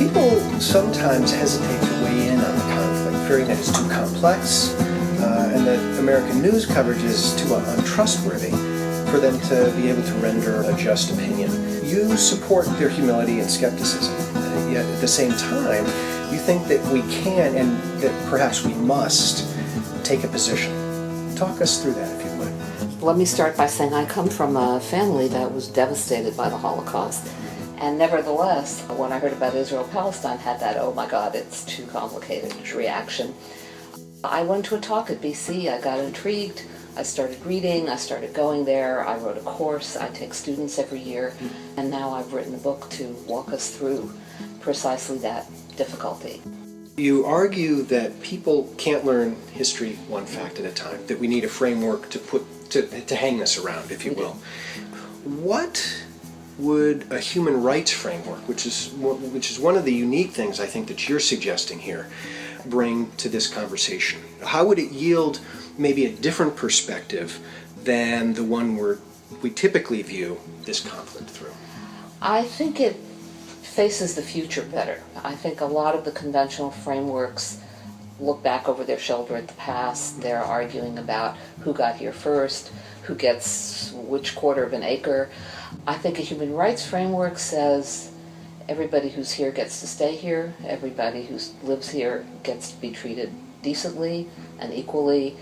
People sometimes hesitate to weigh in on the conflict, fearing that it's too complex and that American news coverage is too untrustworthy for them to be able to render a just opinion. You support their humility and skepticism, yet at the same time, you think that we can and that perhaps we must take a position. Talk us through that, if you would. Let me start by saying I come from a family that was devastated by the Holocaust. And nevertheless, when I heard about Israel-Palestine, had that, oh my God, it's too complicated reaction. I went to a talk at BC, I got intrigued, I started reading, I started going there, I wrote a course, I take students every year, and now I've written a book to walk us through precisely that difficulty. You argue that people can't learn history one fact at a time, that we need a framework to hang this around, if you will. What would a human rights framework, which is one of the unique things I think that you're suggesting here, bring to this conversation? How would it yield maybe a different perspective than the one we typically view this conflict through? I think it faces the future better. I think a lot of the conventional frameworks look back over their shoulder at the past. They're arguing about who got here first, who gets which quarter of an acre. I think a human rights framework says everybody who's here gets to stay here, everybody who lives here gets to be treated decently and equally,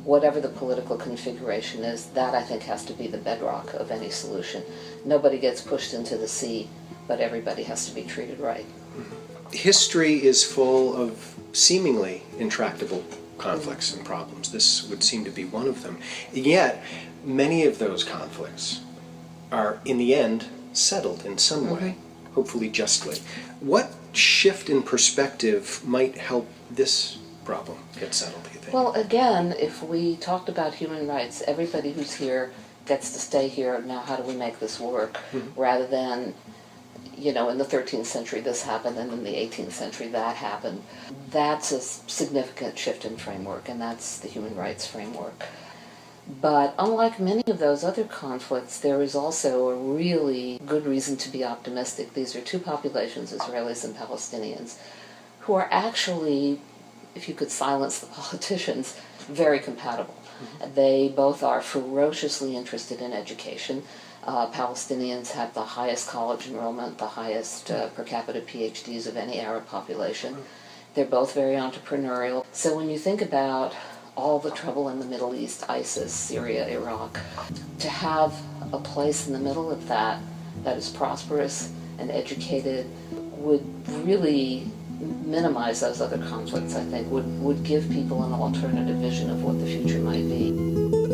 whatever the political configuration is. That, I think, has to be the bedrock of any solution. Nobody gets pushed into the sea, but everybody has to be treated right. History is full of seemingly intractable conflicts and problems. This would seem to be one of them. Yet, many of those conflicts are, in the end, settled in some way, hopefully justly. What shift in perspective might help this problem get settled, do you think? Well, again, if we talked about human rights, everybody who's here gets to stay here. Now, how do we make this work? Rather than, in the 13th century this happened, and in the 18th century that happened. That's a significant shift in framework, and that's the human rights framework. But unlike many of those other conflicts, there is also a really good reason to be optimistic. These are two populations, Israelis and Palestinians, who are actually, if you could silence the politicians, very compatible. They both are ferociously interested in education. Palestinians have the highest college enrollment, the highest per capita PhDs of any Arab population. They're both very entrepreneurial. So when you think about all the trouble in the Middle East, ISIS, Syria, Iraq, to have a place in the middle of that is prosperous and educated would really minimize those other conflicts, I think, would give people an alternative vision of what the future might be.